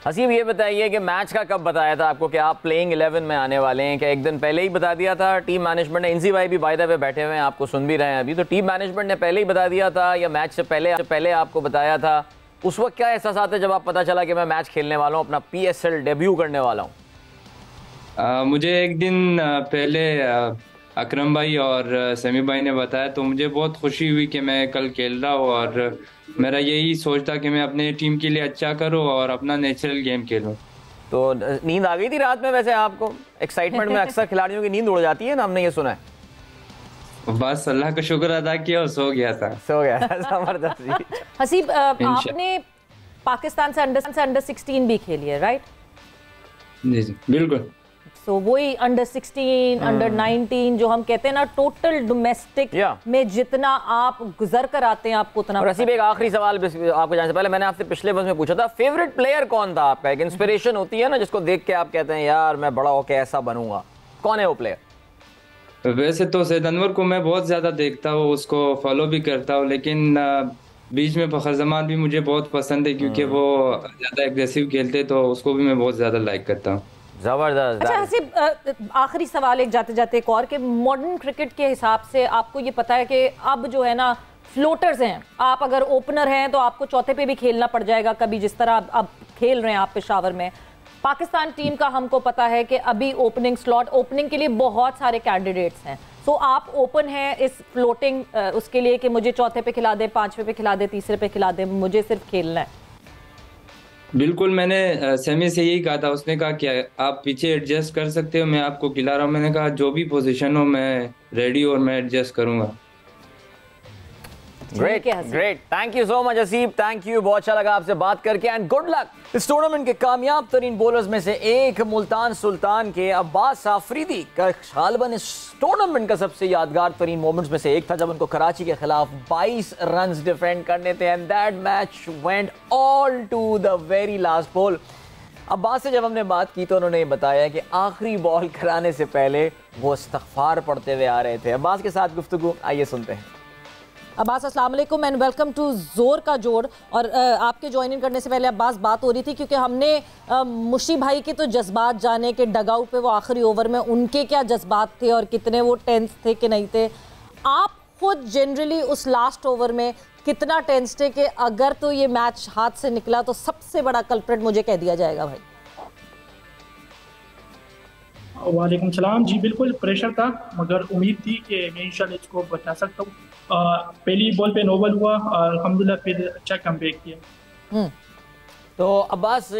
हसीब, ये बताइए कि मैच का कब बताया था आपको कि आप प्लेइंग 11 में आने वाले हैं? क्या एक दिन पहले ही बता दिया था टीम मैनेजमेंट ने? इंजी भाई भी बाय द वे बैठे हुए हैं, आपको सुन भी रहे हैं अभी, तो टीम मैनेजमेंट ने पहले ही बता दिया था या मैच से पहले आपको बताया था? उस वक्त क्या एहसास है जब आप पता चला कि मैं मैच खेलने वाला हूँ, अपना PSL डेब्यू करने वाला हूँ? मुझे एक दिन पहले अकरम भाई और समी भाई ने बताया, तो मुझे बहुत खुशी हुई कि मैं कल खेल रहा हूँ, और मेरा यही सोच था कि मैं अपने टीम के लिए अच्छा करूँ और अपना नेचुरल गेम खेलूँ। तो नींद आ गई थी रात में वैसे आपको? एक्साइटमेंट में अक्सर खिलाड़ियों की नींद उड़ जाती है ना, हमने ये सुना है। बस अल्लाह का शुक्र अदा किया और सो गया था। जबरदस्त। हसीब, आपने पाकिस्तान से अंडर 16 भी खेली है, राइट? जी जी बिल्कुल। तो वही अंडर 16, अंडर 19 जो हम कहते हैं ना, टोटल डोमेस्टिक में जितना आप गुजर कर आते हैं आपको उतना। रसीब, एक आखिरी सवाल आपको जानने से पहले, मैंने आपसे पिछले बस में पूछा था, फेवरेट प्लेयर कौन था आपका? एक इंस्पिरेशन होती है ना जिसको देख के आप कहते हैं यार मैं बड़ा होके ऐसा बनूंगा, कौन है वो प्लेयर? वैसे तो सैयद अनवर को मैं बहुत ज्यादा देखता हूँ, उसको फॉलो भी करता हूँ, लेकिन बीच में फखर जमान भी मुझे बहुत पसंद है, क्योंकि वो ज्यादा एग्रेसिव खेलते, तो उसको भी मैं बहुत ज्यादा लाइक करता हूँ। जबरदस्त। अच्छा हसीब, आखिरी सवाल एक जाते जाते एक और, के मॉडर्न क्रिकेट के हिसाब से आपको ये पता है कि अब जो है ना फ्लोटर्स हैं, आप अगर ओपनर हैं तो आपको चौथे पे भी खेलना पड़ जाएगा कभी, जिस तरह अब खेल रहे हैं आप पेशावर में। पाकिस्तान टीम का हमको पता है कि अभी ओपनिंग स्लॉट, ओपनिंग के लिए बहुत सारे कैंडिडेट्स हैं। तो आप ओपन हैं इस फ्लोटिंग उसके लिए कि मुझे चौथे पे खिला दे, पांचवे पे खिला दे, तीसरे पे खिला दे, मुझे सिर्फ खेलना है? बिल्कुल, मैंने सेमी से यही कहा था। उसने कहा कि आप पीछे एडजस्ट कर सकते हो, मैं आपको खिला रहा हूँ। मैंने कहा जो भी पोजीशन हो मैं रेडी और मैं एडजस्ट करूंगा। Great great, thank you so much Haseeb, thank you, बहुत अच्छा लगा आपसे बात करके एंड गुड लक। इस टूर्नामेंट के कामयाब तरीन बॉलर्स में से एक मुल्तान सुल्तान के अब्बास आफरीदी का गालिबन इस टूर्नामेंट का सबसे यादगार तरीन मोमेंट्स में से एक था जब उनको कराची के खिलाफ 22 रन्स डिफेंड करने थे and that match went all to the very last ball. Abbas से जब हमने बात की तो उन्होंने बताया कि आखिरी बॉल कराने से पहले वो इस्तग़फ़ार पढ़ते हुए आ रहे थे। अब्बास के साथ गुफ्तगू आइए सुनते हैं। अब्बास अस्सलाम वालेकुम एंड वेलकम टू जोर का जोड़। और आपके ज्वाइन इन करने से पहले अब्बास बात हो रही थी क्योंकि हमने मुशी भाई के तो जज्बात जाने के डगआउट पे वो आखिरी ओवर में उनके क्या जज्बात थे और कितने वो टेंस थे कि नहीं थे। आप खुद जनरली उस लास्ट ओवर में कितना टेंस थे कि अगर तो ये मैच हाथ से निकला तो सबसे बड़ा कल्प्रिट मुझे कह दिया जाएगा भाई? वालेकुम सलाम। जी बिल्कुल प्रेशर था, मगर उम्मीद थी कि मैं इंशाल्लाह इसको बचा सकता हूँ। पहली बॉल पे नोबल हुआ और अल्हम्दुलिल्लाह फिर अच्छा कमबैक किया। तो अब्बास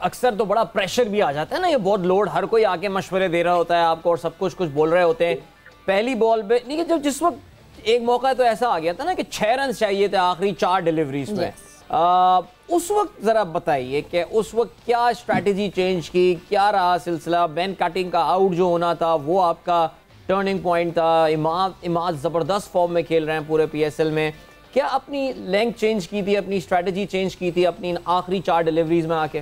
अक्सर तो बड़ा प्रेशर भी आ जाता है ना, ये बहुत लोड, हर कोई आके मशवरे दे रहा होता है आपको और सब कुछ बोल रहे होते हैं। पहली बॉल पे नहीं, जब जिस वक्त एक मौका तो ऐसा आ गया था ना कि 6 रन चाहिए थे आखिरी 4 डिलीवरीज में, उस वक्त जरा बताइए कि उस वक्त क्या स्ट्रैटेजी चेंज की, क्या रहा सिलसिला? बेन कटिंग का आउट जो होना था वो आपका टर्निंग पॉइंट था। इमाद ज़बरदस्त फॉर्म में खेल रहे हैं पूरे PSL में, क्या अपनी लेंथ चेंज की थी, अपनी स्ट्रैटेजी चेंज की थी अपनी आखिरी 4 डिलीवरीज में आके?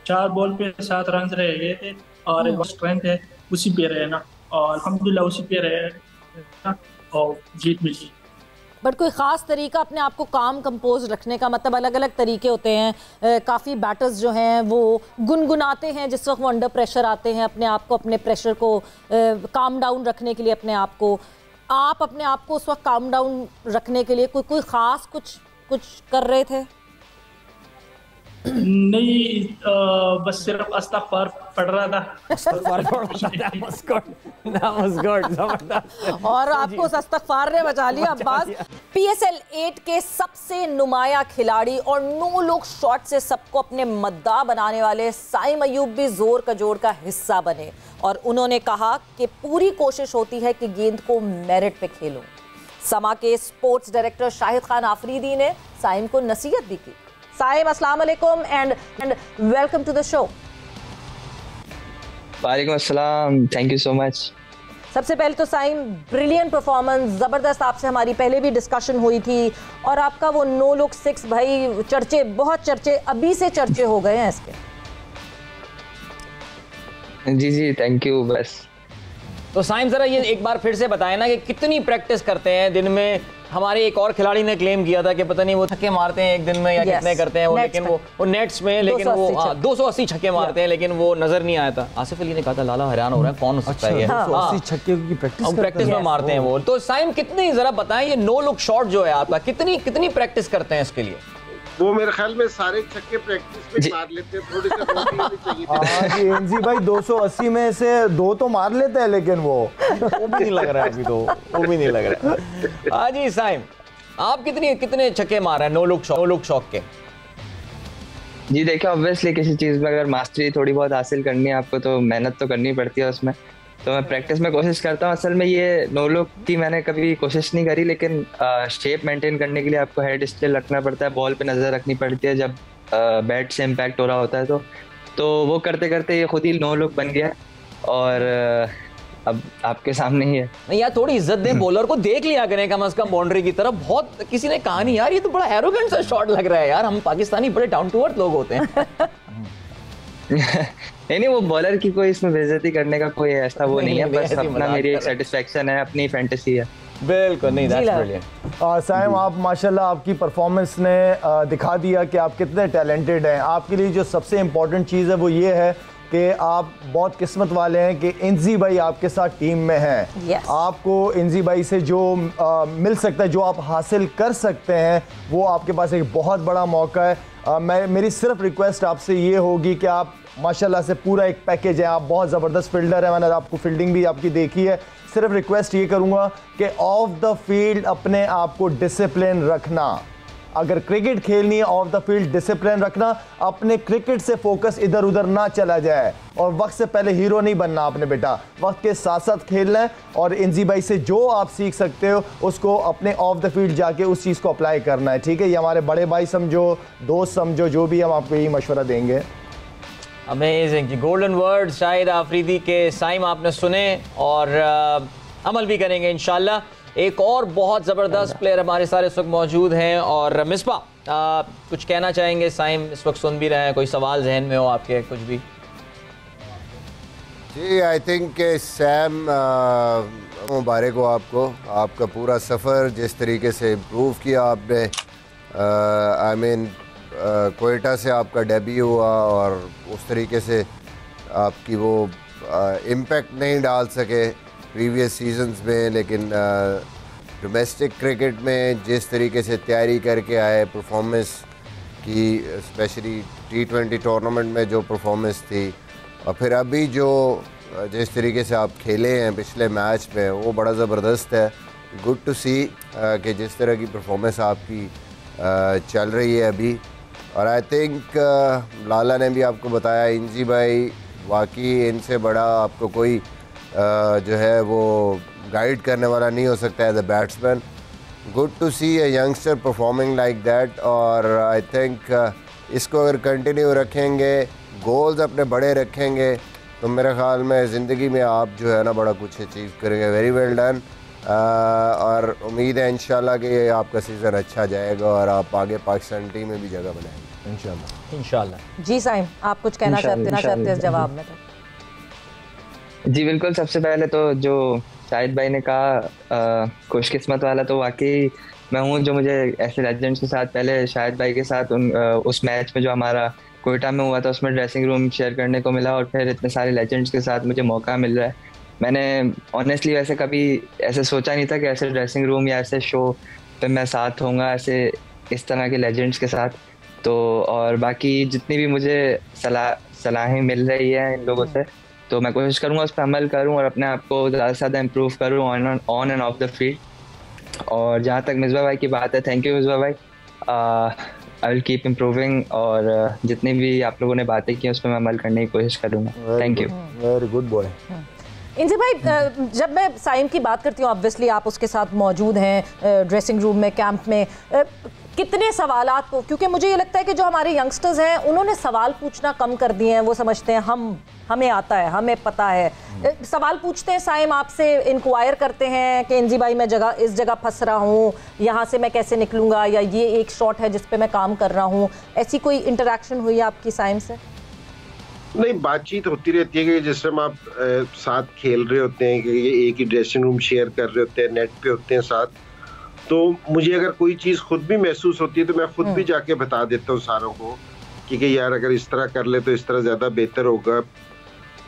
4 बॉल पे 7 रन रह गए थे और वो स्ट्रेंथ है उसी पे रहे ना, और अल्हम्दुलिल्लाह उसी पे रहे और जीत मिली। बट कोई ख़ास तरीका अपने आप को काम कंपोज रखने का, मतलब अलग अलग तरीके होते हैं। काफ़ी बैटर्स जो हैं वो गुनगुनाते हैं जिस वक्त वो अंडर प्रेशर आते हैं, अपने आप को, अपने प्रेशर को काम डाउन रखने के लिए अपने आप को। आप अपने आप को उस वक्त काम डाउन रखने के लिए कोई ख़ास कुछ कर रहे थे? नहीं, बस सिर्फ अस्तगफार पढ़ रहा था। और आपको अस्तगफार ने बचा लिया अब्बास। PSL 8 के सबसे नुमाया खिलाड़ी और 9 लोग शॉट से सबको अपने मद्दा बनाने वाले साइम अयूब भी जोर का जोड़ का हिस्सा बने और उन्होंने कहा कि पूरी कोशिश होती है कि गेंद को मेरिट पे खेलूं। समा के स्पोर्ट्स डायरेक्टर शाहिद खान आफरीदी ने साइम को नसीहत भी की। साइम अस्सलाम वालेकुम and welcome to the show. वालेकुम अस्सलाम, थैंक यू सो मच। सबसे पहले तो साइम ब्रिलियंट परफॉर्मेंस, ज़बरदस्त। आपसे हमारी पहले भी डिस्कशन हुई थी और आपका वो नो लुक 6 भाई चर्चे, बहुत चर्चे, अभी से चर्चे हो गए हैं इसके। जी थैंक यू। बस तो साइम जरा ये एक बार फिर से बताएं ना कि कितनी प्रैक्टिस करते हैं दिन में? हमारे एक और खिलाड़ी ने क्लेम किया था कि पता नहीं वो छक्के मारते हैं एक दिन में या कितने करते हैं वो, लेकिन वो नेट्स में, लेकिन वो 280 छक्के मारते हैं, लेकिन वो नजर नहीं आया था। आसिफ अली ने कहा था लाला हैरान हो रहा है कौन हो सकता है, 280 छक्के की प्रैक्टिस में मारते हैं वो। तो साइम कितनी, जरा बताएं ये नो लुक शॉट जो है आपका, कितनी प्रैक्टिस करते हैं इसके लिए? वो मेरे ख्याल में सारे छक्के प्रैक्टिस में मार लेते हैं, थोड़ी सी रोटी चाहिए। हाँ जी एनजी भाई 280 में से 2 तो मार लेते हैं, लेकिन वो भी नहीं लग रहा है अभी, तो वो भी नहीं लग रहा है। हाँ जी साइम, आप कितने छक्के मार रहे हैं नो लुक शॉट के? जी देखिए, ऑब्वियसली किसी चीज़ में अगर मास्टरी थोड़ी बहुत हासिल करनी है आपको तो मेहनत तो करनी पड़ती है उसमें, तो मैं प्रैक्टिस में कोशिश करता हूँ। असल में ये नो लुक की मैंने कभी कोशिश नहीं करी, लेकिन शेप मेंटेन करने के लिए आपको हेड स्टिल रखना पड़ता है, बॉल पे नज़र रखनी पड़ती है जब बैट से इम्पैक्ट हो रहा होता है, तो वो करते करते ये खुद ही नो लुक बन गया और अब आपके सामने ही है। नहीं यार, थोड़ी इज्जत दे, बॉलर को देख लिया करें कम से कम बाउंड्री की तरफ। बहुत किसी ने कहा नहीं यार ये तो बड़ा एरोगेंट सा शॉट लग रहा है यार, हम पाकिस्तानी बड़े डाउन टू अर्थ लोग होते हैं। नहीं वो बॉलर की कोई इसमें बेइज्जती करने का कोई ऐसा वो नहीं है, बस अपना मेरी एक सेटिस्फेक्शन है, अपनी फैंटेसी है। बिल्कुल, नहीं दैट्स ब्रिलियंट। साइम आप माशाल्लाह आपकी परफॉर्मेंस ने दिखा दिया कि आप कितने टैलेंटेड हैं। आपके लिए जो सबसे इम्पोर्टेंट चीज़ है वो ये है कि आप बहुत किस्मत वाले हैं कि इंजी भाई आपके साथ टीम में हैं। आपको इंजी भाई से जो मिल सकता है, जो आप हासिल कर सकते हैं, वो आपके पास एक बहुत बड़ा मौका है। मेरी सिर्फ रिक्वेस्ट आपसे ये होगी कि आप माशाल्लाह से पूरा एक पैकेज है, आप बहुत ज़बरदस्त फील्डर है, मैंने आपको फील्डिंग भी आपकी देखी है। सिर्फ रिक्वेस्ट ये करूँगा कि ऑफ द फील्ड अपने आप को डिसिप्लिन रखना। अगर क्रिकेट खेलनी है, ऑफ द फील्ड डिसिप्लिन रखना, अपने क्रिकेट से फोकस इधर उधर ना चला जाए, और वक्त से पहले हीरो नहीं बनना आपने बेटा, वक्त के साथ साथ खेलना है। और इंजी भाई से जो आप सीख सकते हो उसको अपने ऑफ द फील्ड जाके उस चीज़ को अप्लाई करना है, ठीक है? ये हमारे बड़े भाई समझो, दोस्त समझो, जो भी हम आपको यही मशवरा देंगे। अमेजिंग जी, गोल्डन वर्ड शाहिद आफरीदी के। साइम आपने सुने और अमल भी करेंगे इंशाल्लाह। एक और बहुत ज़बरदस्त प्लेयर हमारे सारे इस वक्त मौजूद हैं, और मिसबा कुछ कहना चाहेंगे? साइम इस वक्त सुन भी रहे हैं, कोई सवाल जहन में हो आपके, कुछ भी? जी, आई थिंक सैम, मुबारक हो आपको, आपका पूरा सफ़र जिस तरीके से इम्प्रूव किया आपने। आई मीन कोयटा से आपका डेब्यू हुआ और उस तरीके से आपकी वो इम्पेक्ट नहीं डाल सके प्रीवियस सीजन्स में, लेकिन डोमेस्टिक क्रिकेट में जिस तरीके से तैयारी करके आए, परफॉर्मेंस की, स्पेशली T20 टूर्नामेंट में जो परफॉर्मेंस थी, और फिर अभी जो जिस तरीके से आप खेले हैं पिछले मैच में, वो बड़ा ज़बरदस्त है। गुड टू सी कि जिस तरह की परफॉर्मेंस आपकी चल रही है अभी। और आई थिंक लाला ने भी आपको बताया, इंजी भाई वाकई इनसे बड़ा आपको कोई जो है वो गाइड करने वाला नहीं हो सकता as a batsman. Good to see a youngster performing like that. और आई थिंक इसको अगर कंटिन्यू रखेंगे, गोल्स अपने बड़े रखेंगे, तो मेरे ख्याल में ज़िंदगी में आप जो है ना बड़ा कुछ अचीव करेंगे। Very well done. और उम्मीद है इंशाल्लाह कि आपका सीज़न अच्छा जाएगा और आप आगे पाकिस्तान टीम में भी जगह बनाएंगे इंशाल्लाह। जी साइम, आप कुछ कहना चाहते हैं इस जवाब में? तो जी बिल्कुल, सबसे पहले तो जो शाहिद भाई ने कहा, खुशकिस्मत वाला तो वाकई मैं हूँ जो मुझे ऐसे लेजेंड्स के साथ, पहले शाहिद भाई के साथ उस मैच में जो हमारा कोयटा में हुआ था उसमें ड्रेसिंग रूम शेयर करने को मिला, और फिर इतने सारे लेजेंड्स के साथ मुझे मौका मिल रहा है। मैंने ऑनेस्टली वैसे कभी ऐसे सोचा नहीं था कि ऐसे ड्रेसिंग रूम या ऐसे शो पे मैं साथ होऊंगा ऐसे इस तरह के लेजेंड्स के साथ। तो और बाकी जितनी भी मुझे सलाहें मिल रही है इन लोगों से, तो मैं कोशिश करूँगा उस पर अमल करूँ और अपने आप को ज़्यादा से ज़्यादा इम्प्रूव करूँ on end of the field. और जहाँ तक मिसबा भाई की बात है, थैंक यू मिसबा भाई, आई विल कीप इम्प्रूविंग, और जितनी भी आप लोगों ने बातें की उस पर मैं अमल करने की कोशिश करूँगा। Thank you. Very good boy. Inzi भाई, जब मैं साइम की बात करती हूँ, ऑब्वियसली आप उसके साथ मौजूद हैं ड्रेसिंग रूम में, कैंप में, कितने सवालात को, क्योंकि मुझे ये लगता है कि जो हमारे यंगस्टर्स हैं उन्होंने सवाल पूछना कम कर दिए हैं। वो समझते हैं हमें आता है, हमें पता है। सवाल पूछते हैं साइम आपसे, इंक्वायर करते हैं कि इंजी भाई मैं इस जगह फंस रहा हूँ, यहाँ से मैं कैसे निकलूँगा, या ये एक शॉट है जिस पे मैं काम कर रहा हूँ। ऐसी कोई इंटरेक्शन हुई आपकी साइम से? नहीं, बातचीत होती रहती है कि जिस टाइम आप साथ खेल रहे होते हैं, कि एक ही ड्रेसिंग रूम शेयर कर रहे होते हैं, नेट पे होते हैं साथ, तो मुझे अगर कोई चीज़ खुद भी महसूस होती है तो मैं खुद भी जाके बता देता हूँ सारों को कि यार अगर इस तरह कर ले तो इस तरह ज़्यादा बेहतर होगा।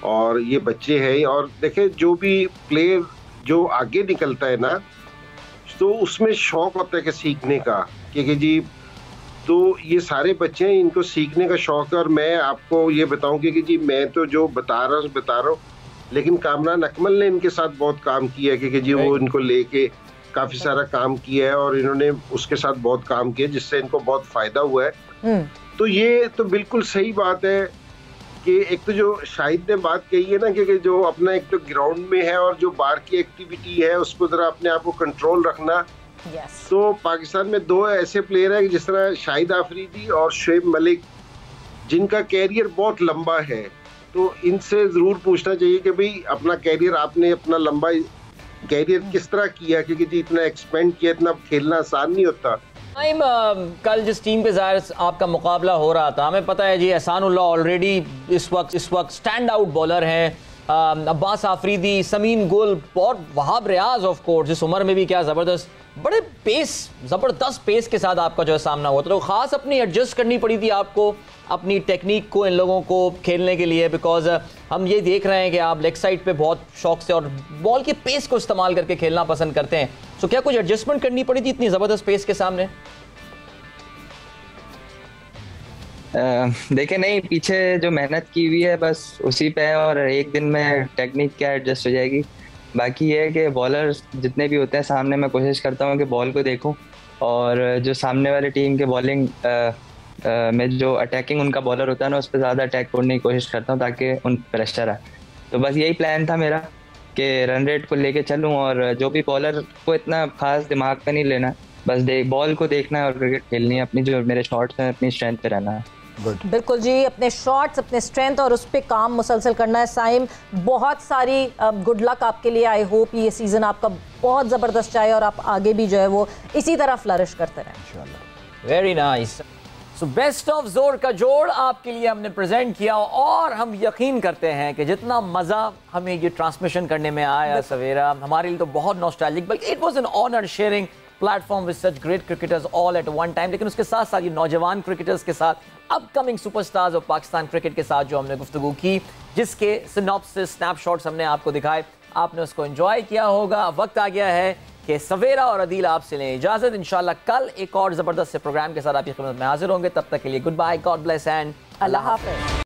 और ये बच्चे हैं, और देखें जो भी प्लेयर जो आगे निकलता है ना, तो उसमें शौक होता है कि सीखने का, कि जी तो ये सारे बच्चे हैं, इनको सीखने का शौक है। और मैं आपको ये बताऊं कि जी मैं तो जो बता रहा हूँ, लेकिन कामरान अकमल ने इनके साथ बहुत काम किया है, कि जी वो इनको लेके काफ़ी सारा काम किया है और इन्होंने उसके साथ बहुत काम किया जिससे इनको बहुत फ़ायदा हुआ है। तो ये तो बिल्कुल सही बात है कि एक तो जो शाहिद ने बात कही है ना कि जो अपना एक तो ग्राउंड में है और जो बाहर की एक्टिविटी है उसको ज़रा अपने आप को कंट्रोल रखना। तो पाकिस्तान में दो ऐसे प्लेयर हैं जिस तरह शाहिद आफरीदी और शुएब मलिक, जिनका कैरियर बहुत लंबा है, तो इनसे ज़रूर पूछना चाहिए कि भाई अपना कैरियर, आपने अपना लंबा कैरियर किस तरह किया, क्योंकि जी इतना एक्सपेंड किया, इतना खेलना आसान नहीं होता। कल जिस टीम पे ज़ाहिर आपका मुकाबला हो रहा था, हमें पता है जी एहसानुल्लाह ऑलरेडी इस वक्त स्टैंड आउट बॉलर हैं, अब्बास आफरीदी, समीन गुल और वहाब रियाज ऑफ कोर्स, इस उम्र में भी क्या ज़बरदस्त, बड़े ज़बरदस्त पेस के साथ आपका जो है सामना हुआ था। तो ख़ास अपनी एडजस्ट करनी पड़ी थी आपको अपनी टेक्निक को इन लोगों को खेलने के लिए, बिकॉज हम ये देख रहे हैं कि आप लेग साइड पे बहुत शौक से और बॉल के पेस को इस्तेमाल करके खेलना पसंद करते हैं। तो क्या कुछ एडजस्टमेंट करनी पड़ी थी इतनी ज़बरदस्त पेस के सामने? देखे नहीं, पीछे जो मेहनत की हुई है बस उसी पे है, और एक दिन में टेक्निक क्या एडजस्ट हो जाएगी। बाकी ये है कि बॉलर्स जितने भी होते हैं सामने, मैं कोशिश करता हूँ कि बॉल को देखूं, और जो सामने वाले टीम के बॉलिंग में जो अटैकिंग उनका बॉलर होता है ना, उस पर ज़्यादा अटैक करने की कोशिश करता हूँ ताकि उन प्रेशर आए। तो बस यही प्लान था मेरा कि रन रेट को लेके चलूँ, और जो भी बॉलर को इतना खास दिमाग पे नहीं लेना, बस बॉल को देखना है और क्रिकेट खेलनी है, अपनी जो मेरे शॉट्स हैं अपनी स्ट्रेंथ पे रहना है। बिल्कुल जी, अपने शॉट्स, अपने स्ट्रेंथ और उस पर काम मुसलसल करना है। साइम, बहुत सारी गुड लक आपके लिए। आई होप ये सीज़न आपका बहुत ज़बरदस्त जाए और आप आगे भी जो है वो इसी तरह फ्लरिश करते रहें इंशाल्लाह। Very nice. So best of जोर का जोड़ आपके लिए हमने प्रेजेंट किया, और हम यकीन करते हैं कि जितना मज़ा हमें ये ट्रांसमिशन करने में आया सवेरा, हमारे लिए तो बहुत नॉस्टैल्जिक, बल्कि it was an honour sharing platform with such great cricketers all at one time. लेकिन उसके साथ साथ ये नौजवान क्रिकेटर्स के साथ, upcoming superstars of Pakistan cricket के साथ जो हमने गुफ्तगू की, जिसके सिनॉप्सिस, स्नैपशॉट्स हमने आपको दिखाए, आपने उसको एंजॉय किया होगा। वक्त आ गया है कि सवेरा और अदील आपसे लें इजाज़त। इंशाल्लाह कल एक और ज़बरदस्त से प्रोग्राम के साथ आपकी खिदमत में हाजिर होंगे। तब तक के लिए goodbye, God bless and अल्लाह हाफ़िज़।